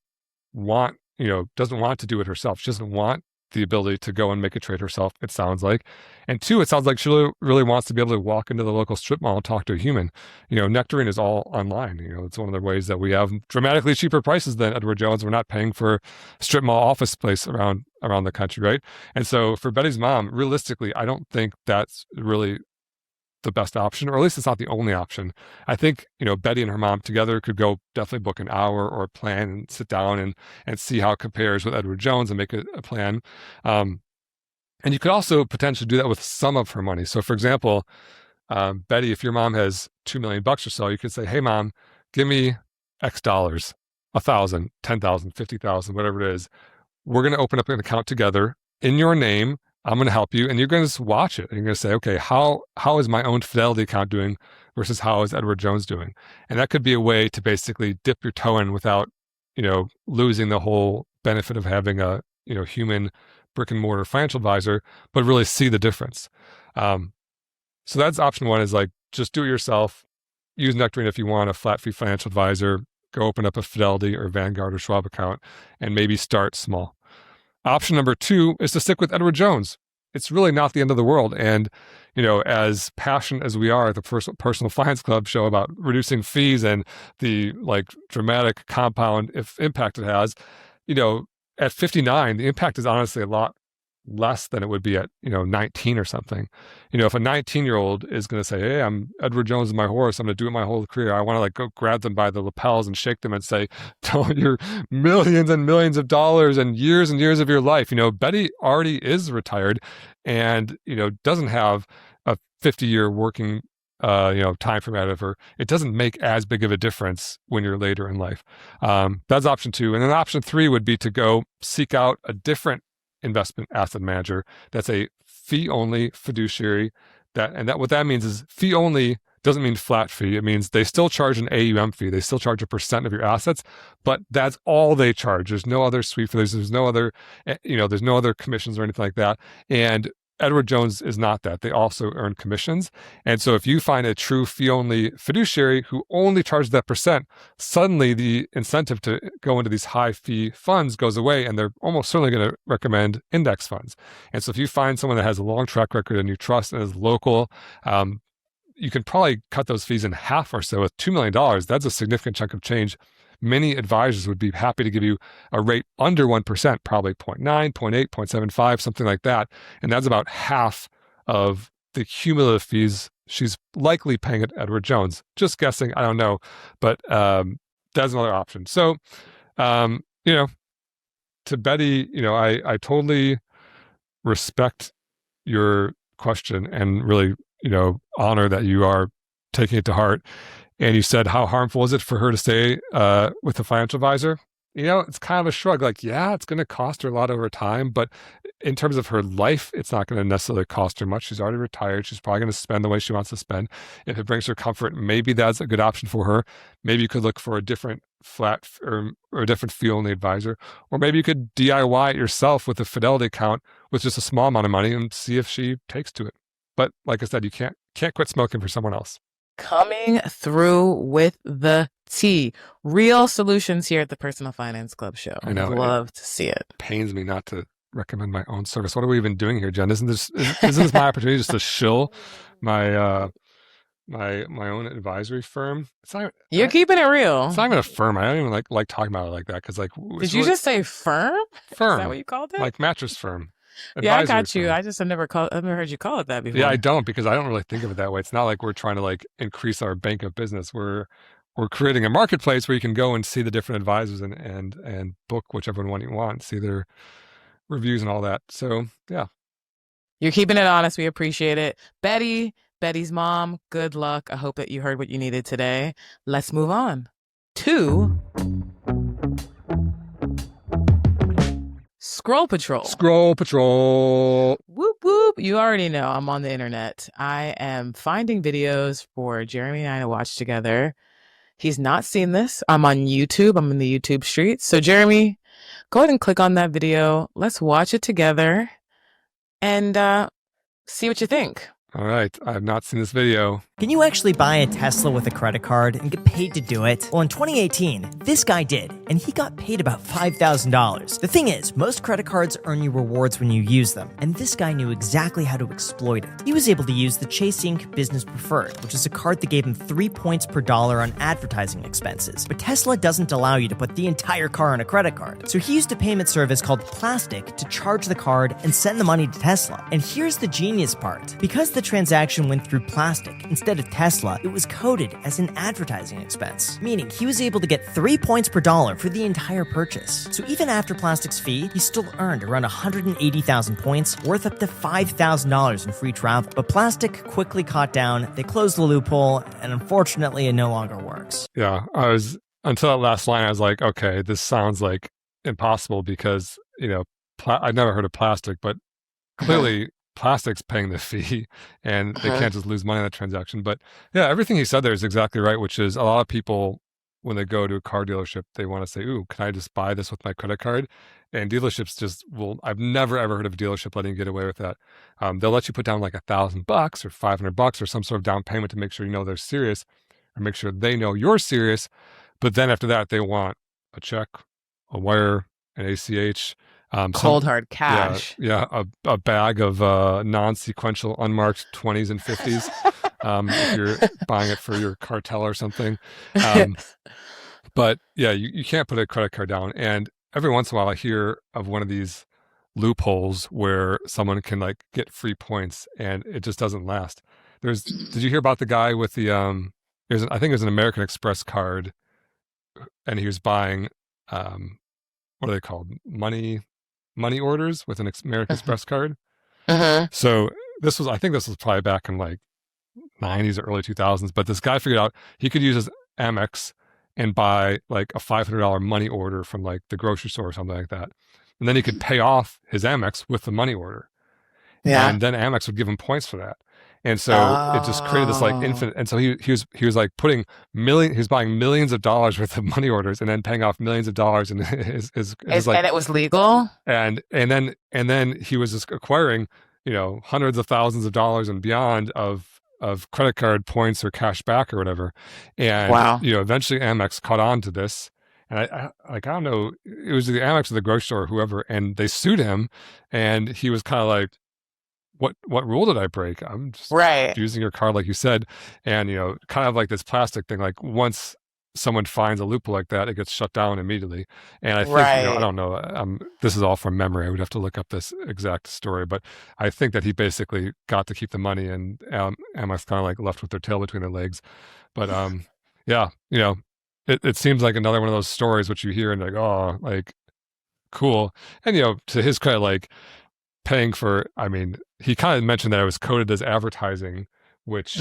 A: want to do it herself. She doesn't want the ability to go and make a trade herself, it sounds like. And two, it sounds like she really wants to be able to walk into the local strip mall and talk to a human. Nectarine is all online. It's one of the ways that we have dramatically cheaper prices than Edward Jones. We're not paying for strip mall office space around the country, right? And so for Betty's mom, realistically, I don't think that's really the best option, or at least it's not the only option. I think, Betty and her mom together could go definitely book an hour or a plan and sit down and see how it compares with Edward Jones and make a plan. And you could also potentially do that with some of her money. So for example, Betty, if your mom has $2 million or so, you could say, hey mom, give me X dollars, 1,000, 10,000, 50,000, whatever it is. We're going to open up an account together in your name. I'm going to help you, and you're going to just watch it. And you're going to say, okay, how is my own Fidelity account doing versus how is Edward Jones doing? And that could be a way to basically dip your toe in without, losing the whole benefit of having a, human brick and mortar financial advisor, but really see the difference. So that's option one, is like, just do it yourself. Use Nectarine if you want a flat fee financial advisor. Go open up a Fidelity or Vanguard or Schwab account and maybe start small. Option number two is to stick with Edward Jones. It's really not the end of the world. And, as passionate as we are at the Personal Finance Club show about reducing fees and the dramatic compound impact it has, at 59, the impact is honestly a lot less than it would be at 19 or something. If a 19-year-old is going to say, hey, I'm Edward Jones is my horse, I'm going to do it my whole career, I want to go grab them by the lapels and shake them and say, don't your millions and millions of dollars and years of your life. Betty already is retired and doesn't have a 50-year working time frame out of her. It doesn't make as big of a difference when you're later in life. That's option two. And then option three would be to go seek out a different investment asset manager that's a fee-only fiduciary. What that means is fee-only doesn't mean flat fee. It means they still charge an AUM fee. They still charge a percent of your assets, but that's all they charge. There's no other suite for this. There's no other, there's no other commissions or anything like that. And Edward Jones is not that. They also earn commissions. And so if you find a true fee-only fiduciary who only charges that percent, suddenly the incentive to go into these high-fee funds goes away, and they're almost certainly going to recommend index funds. And so if you find someone that has a long track record and you trust and is local, you can probably cut those fees in half or so. With $2 million, that's a significant chunk of change. Many advisors would be happy to give you a rate under 1%, probably 0.9, 0.8, 0.75, something like that. And that's about half of the cumulative fees she's likely paying at Edward Jones. Just guessing, I don't know. But that's another option. So, to Betty, I totally respect your question and really, honor that you are taking it to heart. And you said, how harmful is it for her to stay with a financial advisor? It's kind of a shrug. Yeah, it's going to cost her a lot over time, but in terms of her life, it's not going to necessarily cost her much. She's already retired. She's probably going to spend the way she wants to spend. If it brings her comfort, maybe that's a good option for her. Maybe you could look for a different flat or a different fee-only advisor, or maybe you could DIY it yourself with a Fidelity account with just a small amount of money and see if she takes to it. But like I said, you can't quit smoking for someone else.
B: Coming through with the tea. Real solutions here at the Personal Finance Club show.
A: I know.
B: I'd love to see it.
A: Pains me not to recommend my own service. What are we even doing here, Jen? Isn't this my opportunity just to shill my my own advisory firm?
B: You're keeping it real.
A: It's not even a firm. I don't even like talking about it like that because
B: did you just say firm?
A: Firm.
B: Is that what you called it?
A: Like mattress firm.
B: Yeah, I got you. I just have never heard you call it that before.
A: Yeah, I don't, because I don't really think of it that way. It's not like we're trying to increase our bank of business. We're we're creating a marketplace where you can go and see the different advisors and book whichever one you want, see their reviews and all that. So yeah.
B: You're keeping it honest. We appreciate it. Betty's mom, good luck. I hope that you heard what you needed today. Let's move on to Scroll Patrol.
A: Scroll Patrol.
B: Whoop, whoop. You already know I'm on the internet. I am finding videos for Jeremy and I to watch together. He's not seen this. I'm on YouTube. I'm in the YouTube streets. So, Jeremy, go ahead and click on that video. Let's watch it together and see what you think.
A: All right. I have not seen this video.
C: Can you actually buy a Tesla with a credit card and get paid to do it? Well, in 2018, this guy did, and he got paid about $5,000. The thing is, most credit cards earn you rewards when you use them, and this guy knew exactly how to exploit it. He was able to use the Chase Inc. Business Preferred, which is a card that gave him 3 points per dollar on advertising expenses. But Tesla doesn't allow you to put the entire car on a credit card. So he used a payment service called Plastic to charge the card and send the money to Tesla. And here's the genius part. Because the transaction went through Plastic instead of Tesla, it was coded as an advertising expense, meaning he was able to get 3 points per dollar for the entire purchase. So even after Plastic's fee, he still earned around 180,000 points, worth up to $5,000 in free travel. But Plastic quickly caught down, they closed the loophole, and unfortunately it no longer works.
A: Yeah, until that last line, I was like, okay, this sounds like impossible because, I've never heard of Plastic, but clearly Plastic's paying the fee and they can't just lose money on that transaction. But yeah, everything he said there is exactly right, which is a lot of people, when they go to a car dealership, they want to say, ooh, can I just buy this with my credit card? And dealerships I've never ever heard of a dealership letting you get away with that. They'll let you put down like $1,000 or $500 or some sort of down payment to make sure they're serious or make sure they know you're serious. But then after that, they want a check, a wire, an ACH,
B: cold hard cash.
A: Yeah, a bag of non-sequential unmarked 20s and 50s if you're buying it for your cartel or something. But yeah, you can't put a credit card down. And every once in a while I hear of one of these loopholes where someone can like get free points and it just doesn't last. Did you hear about the guy with the, I think it was an American Express card and he was buying, what are they called? Money orders with an American Express card. So I think this was probably back in like 90s or early 2000s, but this guy figured out he could use his Amex and buy like a $500 money order from like the grocery store or something like that. And then he could pay off his Amex with the money order. Yeah. And then Amex would give him points for that. And so it just created this like infinite. And so he was like he was buying millions of dollars worth of money orders and then paying off millions of dollars. And
B: and it was legal.
A: And then he was just acquiring, hundreds of thousands of dollars and beyond of credit card points or cash back or whatever. And,
B: wow.
A: Eventually Amex caught on to this. And I don't know, it was the Amex or the grocery store or whoever, and they sued him. And he was kind of like, what rule did I break? I'm just using your card like you said. And, kind of like this Plastic thing, like once someone finds a loophole like that, it gets shut down immediately. And I think, I don't know, this is all from memory. I would have to look up this exact story, but I think that he basically got to keep the money and Amex kind of like left with their tail between their legs. But yeah, it seems like another one of those stories which you hear and like, oh, like cool. And, to his credit, like, paying for, he kind of mentioned that it was coded as advertising, which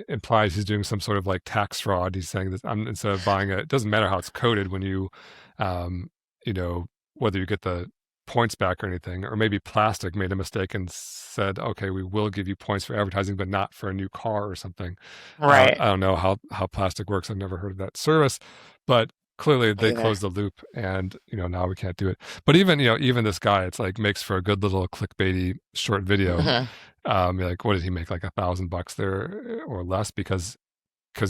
A: implies he's doing some sort of like tax fraud. He's saying that instead of buying it doesn't matter how it's coded when you, whether you get the points back or anything, or maybe Plastic made a mistake and said, okay, we will give you points for advertising, but not for a new car or something. Right. I don't know how Plastic works. I've never heard of that service, but clearly they closed the loop and, now we can't do it. But even this guy, it's like makes for a good little clickbaity short video. Like, what did he make? Like $1,000 there or less because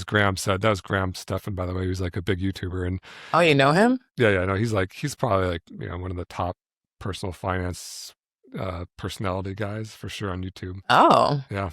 A: Graham said, that was Graham Stephan, by the way, who's like a big YouTuber. And
B: oh, you know him?
A: Yeah. No, he's probably like, one of the top personal finance personality guys for sure on YouTube.
B: Oh.
A: Yeah.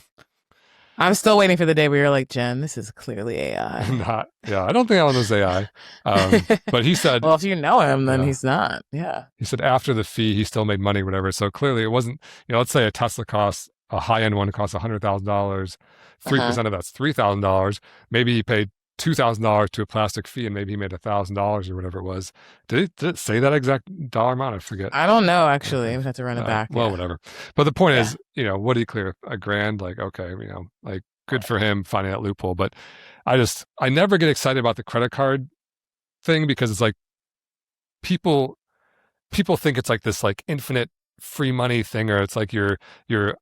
B: I'm still waiting for the day where you're like, Jen, this is clearly AI.
A: I don't think Alan is AI. But he said,
B: well, if you know him, then he's not. Yeah.
A: He said after the fee, he still made money, whatever. So clearly it wasn't, let's say a Tesla costs, a high-end one costs $100,000. 3% of that's $3,000. Maybe he paid $2,000 to a plastic fee, and maybe he made $1,000 or whatever it was. Did it say that exact dollar amount? I forget.
B: I don't know, actually. We have to run it back.
A: Well,
B: yeah.
A: whatever. But the point is, what did he clear? $1,000? Like, okay, like good for him finding that loophole. But I never get excited about the credit card thing, because it's like people think it's like this like infinite free money thing, or it's like your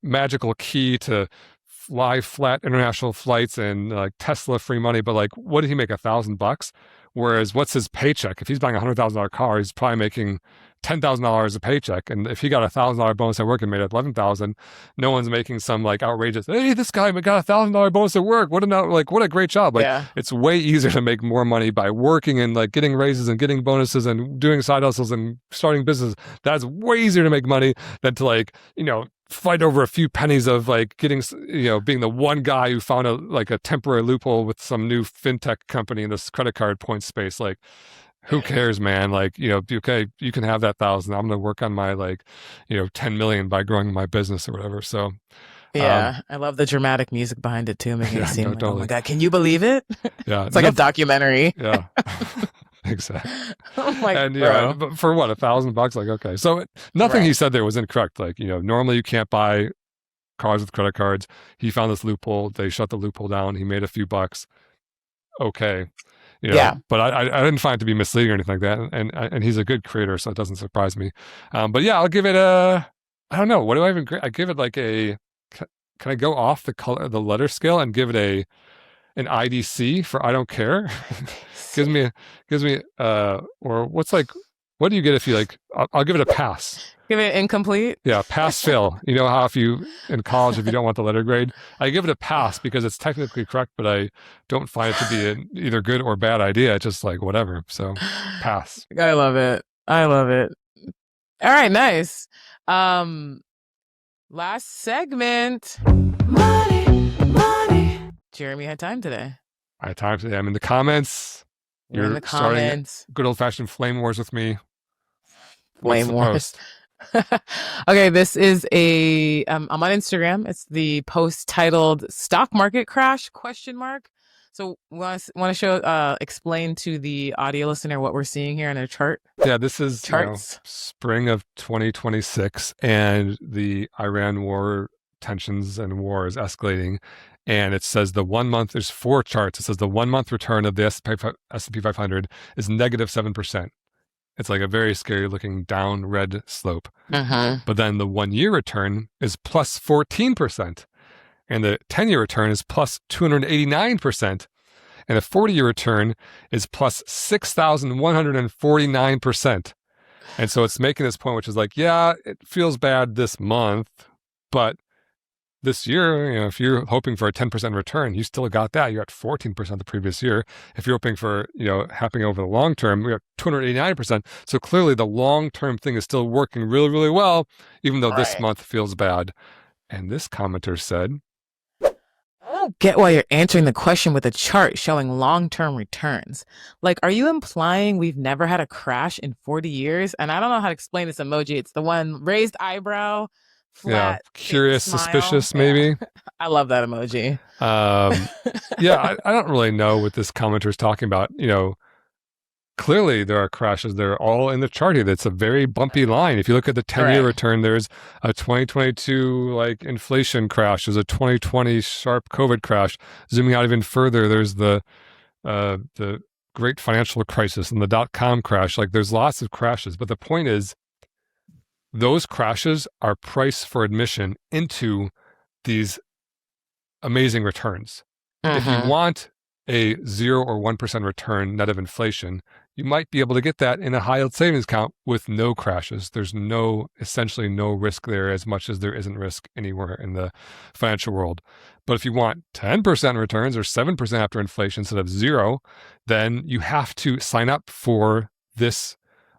A: magical key to fly flat international flights and like Tesla free money. But like, what did he make, $1,000? Whereas what's his paycheck? If he's buying $100,000 car, he's probably making $10,000 a paycheck. And if he got $1,000 bonus at work and made $11,000, no one's making some like outrageous, hey, this guy got $1,000 bonus at work. What a great job. Like, it's way easier to make more money by working and like getting raises and getting bonuses and doing side hustles and starting business. That's way easier to make money than to like, fight over a few pennies of like getting, being the one guy who found a temporary loophole with some new fintech company in this credit card point space. Like, who cares, man? Like, okay, you can have that 1,000. I'm going to work on my 10 million by growing my business or whatever. So,
B: I love the dramatic music behind it too, making it seem like,
A: totally.
B: oh my God, can you believe it?
A: Yeah.
B: It's like a documentary.
A: Yeah. Exactly.
B: Oh my God.
A: And but for what, $1,000? Like, okay. So nothing he said there was incorrect. Like, normally you can't buy cars with credit cards. He found this loophole. They shut the loophole down. He made a few bucks. Okay. But I didn't find it to be misleading or anything like that. And he's a good creator, so it doesn't surprise me. But yeah, I'll give it I don't know. What do I even, I give it like can I go off the letter scale and give it an IDC for I don't care? gives me or what's like, what do you get if you like, I'll give it a pass.
B: Give it incomplete?
A: Yeah, pass fail. You know how if you, in college, if you don't want the letter grade, I give it a pass because it's technically correct, but I don't find it to be an either good or bad idea. It's just like whatever. So pass.
B: I love it. All right, nice. Last segment. Money. Jeremy had time today.
A: I had time today. I'm in the comments.
B: You're in the comments.
A: Good old-fashioned flame wars with me.
B: Flame wars. Okay, this is I'm on Instagram. It's the post titled "Stock Market Crash?" ? So want to show explain to the audio listener what we're seeing here in a chart.
A: Yeah, this is spring of 2026, and the Iran war tensions and war is escalating. And it says there's 4 charts. It says the 1 month return of the S&P 500 is negative 7%. It's like a very scary looking down red slope. But then the 1 year return is plus 14%. And the 10-year return is plus 289%. And the 40-year return is plus 6,149%. And so it's making this point, which is like, yeah, it feels bad this month, but this year, if you're hoping for a 10% return, you still got that. You're at 14% the previous year. If you're hoping for, happening over the long term, you're at 289%. So clearly the long-term thing is still working really, really well, even though this month feels bad. And this commenter said,
B: I don't get why you're answering the question with a chart showing long-term returns. Like, are you implying we've never had a crash in 40 years? And I don't know how to explain this emoji. It's the one raised eyebrow, flat,
A: curious,
B: smile.
A: Suspicious, maybe.
B: I love that emoji.
A: I don't really know what this commenter is talking about. Clearly there are crashes. They're all in the chart here. That's a very bumpy line. If you look at the 10-year return, there's a 2022 like inflation crash. There's a 2020 sharp COVID crash. Zooming out even further, there's the great financial crisis and the .com crash. Like, there's lots of crashes. But the point is, those crashes are price for admission into these amazing returns. If you want a 0 or 1% return net of inflation, you might be able to get that in a high yield savings account with no crashes. There's essentially no risk there, as much as there isn't risk anywhere in the financial world. But if you want 10% returns or 7% after inflation instead of 0, then you have to sign up for this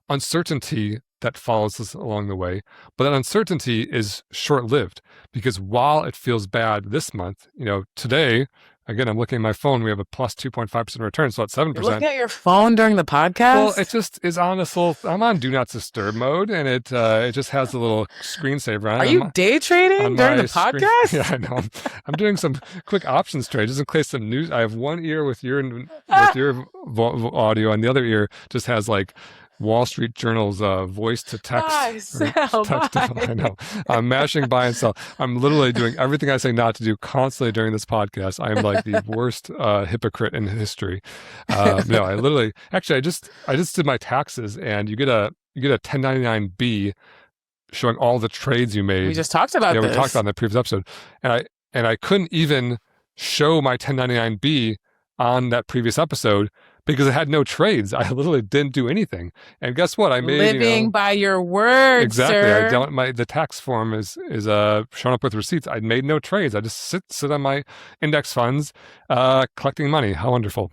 A: uncertainty that follows us along the way. But that uncertainty is short-lived, because while it feels bad this month, today, again, I'm looking at my phone. We have a plus 2.5% return, so at
B: You're
A: 7%.
B: looking at your phone during the podcast?
A: Well, it just is on this little. I'm on Do Not Disturb mode, and it just has a little screensaver on.
B: Are you day trading during the podcast?
A: Yeah, I know. I'm doing some quick options trade just in case some news. I have one ear with your audio, and the other ear just has like Wall Street Journal's voice to text.
B: Buy, sell,
A: text
B: buy.
A: I know. I'm mashing buy and sell. I'm literally doing everything I say not to do constantly during this podcast. I am like the worst hypocrite in history. No, I literally actually I just did my taxes, and you get a 1099-B showing all the trades you made.
B: We just talked about this.
A: Yeah, we talked about it in the previous episode, and I couldn't even show my 1099-B on that previous episode because it had no trades. I literally didn't do anything. And guess what? I made
B: living by your words.
A: Exactly.
B: Sir.
A: I don't. The tax form is showing up with receipts. I made no trades. I just sit on my index funds, collecting money. How wonderful.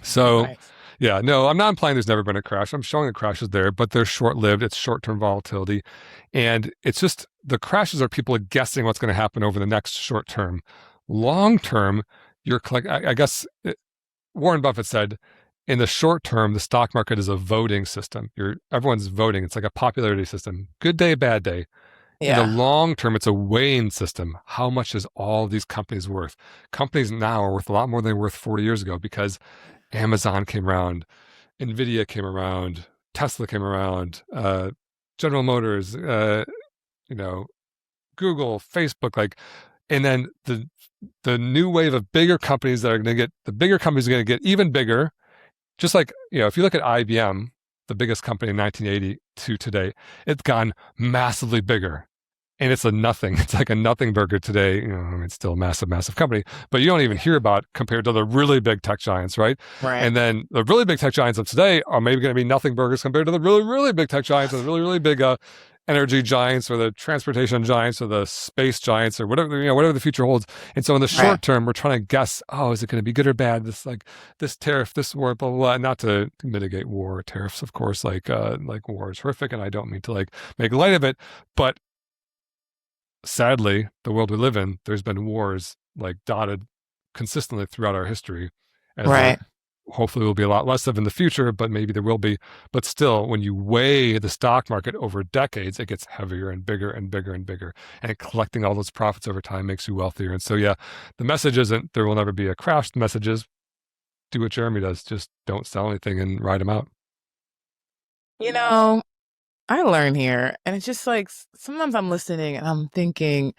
A: So.
B: Nice.
A: Yeah, no, I'm not implying there's never been a crash. I'm showing the crashes there, but they're short-lived. It's short-term volatility. And it's just the crashes are people guessing what's going to happen over the next short term. Long term, I guess Warren Buffett said, in the short term, the stock market is a voting system. Everyone's voting. It's like a popularity system. Good day, bad day.
B: Yeah.
A: In the long term, it's a weighing system. How much is all these companies worth? Companies now are worth a lot more than they were worth 40 years ago because Amazon came around, Nvidia came around, Tesla came around, General Motors, Google, Facebook, and then the new wave of bigger companies that are going to get, the bigger companies are going to get even bigger. Just like, if you look at IBM, the biggest company in 1980 to today, it's gone massively bigger. And it's a nothing. It's like a nothing burger today. It's still a massive, massive company, but you don't even hear about compared to the really big tech giants, right?
B: Right.
A: And then the really big tech giants of today are maybe going to be nothing burgers compared to the really, really big tech giants or the really, really big energy giants or the transportation giants or the space giants or whatever the future holds. And so in the short term, we're trying to guess, is it going to be good or bad? This tariff, this war, blah, blah, blah. Not to mitigate war or tariffs, of course, like war is horrific. And I don't mean to make light of it, but sadly, the world we live in, there's been wars dotted consistently throughout our history.
B: Right.
A: Hopefully will be a lot less of in the future, but maybe there will be. But still, when you weigh the stock market over decades, it gets heavier and bigger and bigger and bigger. And collecting all those profits over time makes you wealthier. And so, yeah, the message isn't there will never be a crash. The message is do what Jeremy does. Just don't sell anything and ride them out.
B: I learn here, and it's just sometimes I'm listening and I'm thinking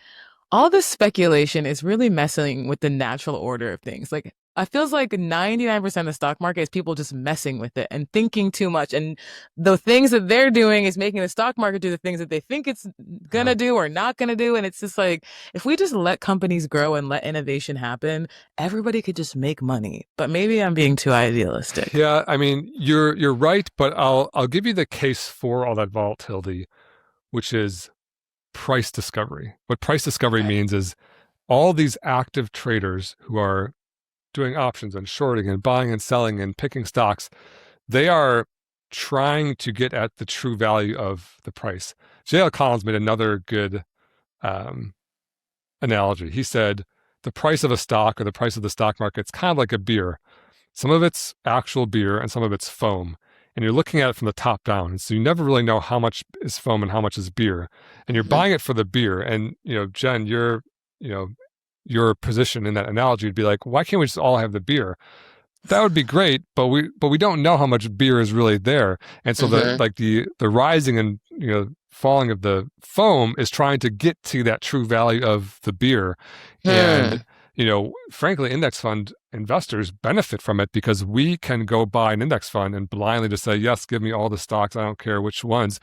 B: all this speculation is really messing with the natural order of things. I feels like 99% of the stock market is people just messing with it and thinking too much. And the things that they're doing is making the stock market do the things that they think it's going to do or not going to do. And it's just if we just let companies grow and let innovation happen, everybody could just make money. But maybe I'm being too idealistic.
A: Yeah, I mean, you're right, but I'll give you the case for all that volatility, which is price discovery. What price discovery means is all these active traders who are doing options and shorting and buying and selling and picking stocks, they are trying to get at the true value of the price. J.L. Collins made another good analogy. He said, the price of a stock or the price of the stock market, it's kind of like a beer. Some of it's actual beer and some of it's foam. And you're looking at it from the top down. And so you never really know how much is foam and how much is beer. And you're buying it for the beer. And, Jen, your position in that analogy would be like, why can't we just all have the beer? That would be great, but we don't know how much beer is really there. And so the rising and falling of the foam is trying to get to that true value of the beer. And frankly, index fund investors benefit from it because we can go buy an index fund and blindly just say, yes, give me all the stocks. I don't care which ones.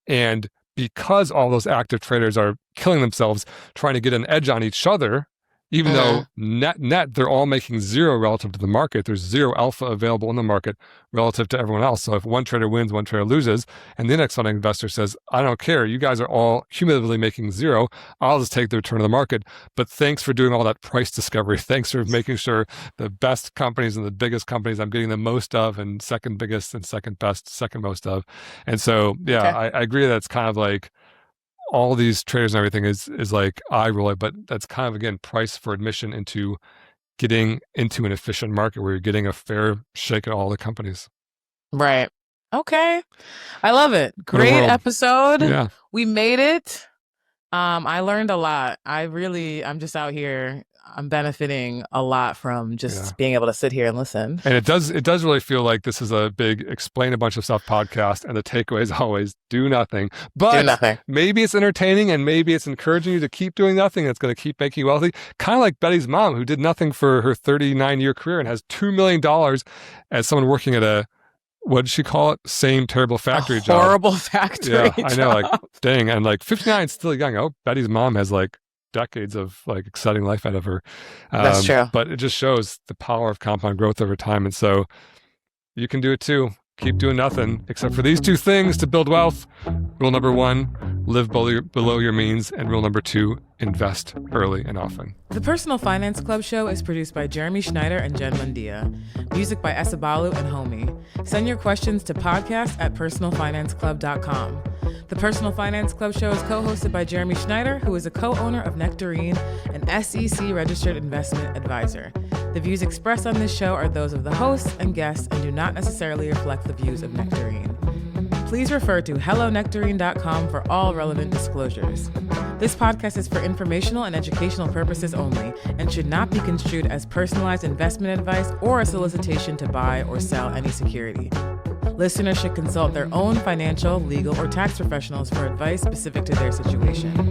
A: And because all those active traders are killing themselves trying to get an edge on each other, even though net, they're all making zero relative to the market. There's zero alpha available in the market relative to everyone else. So if one trader wins, one trader loses, and the index fund investor says, I don't care, you guys are all cumulatively making zero, I'll just take the return of the market. But thanks for doing all that price discovery. Thanks for making sure the best companies and the biggest companies I'm getting the most of, and second biggest and second best, second most of. And so, I agree that it's kind of like, all these traders and everything is like eye rolling, but that's kind of, again, price for admission into getting into an efficient market where you're getting a fair shake at all the companies.
B: Right. Okay. I love it.
A: What a
B: Great
A: world.
B: episode.
A: Yeah.
B: We made it. I learned a lot. I'm just out here. I'm benefiting a lot from just being able to sit here and listen.
A: And it does really feel like this is a big explain a bunch of stuff podcast, and the takeaway is always do nothing. But
B: Do nothing.
A: maybe it's entertaining and maybe it's encouraging you to keep doing nothing. That's going to keep making you wealthy. Kind of like Betty's mom, who did nothing for her 39-year career and has $2 million as someone working at a, what did she call it? Same terrible factory job.
B: Horrible factory
A: Yeah,
B: job.
A: I know. Like, dang. And like 59 is still young. Oh, Betty's mom has like decades of like exciting life out of her.
B: That's true.
A: But it just shows the power of compound growth over time. And so you can do it too. Keep doing nothing except for these two things to build wealth. Rule number 1, live below your means. And rule number 2, invest early and often.
B: The Personal Finance Club show is produced by Jeremy Schneider and Jen Mundia. Music by Esabalu and Homie. Send your questions to podcast@personalfinanceclub.com. The Personal Finance Club show is co-hosted by Jeremy Schneider, who is a co-owner of Nectarine, an SEC-registered investment advisor. The views expressed on this show are those of the hosts and guests and do not necessarily reflect the views of Nectarine. Please refer to hellonectarine.com for all relevant disclosures. This podcast is for informational and educational purposes only and should not be construed as personalized investment advice or a solicitation to buy or sell any security. Listeners should consult their own financial, legal, or tax professionals for advice specific to their situation.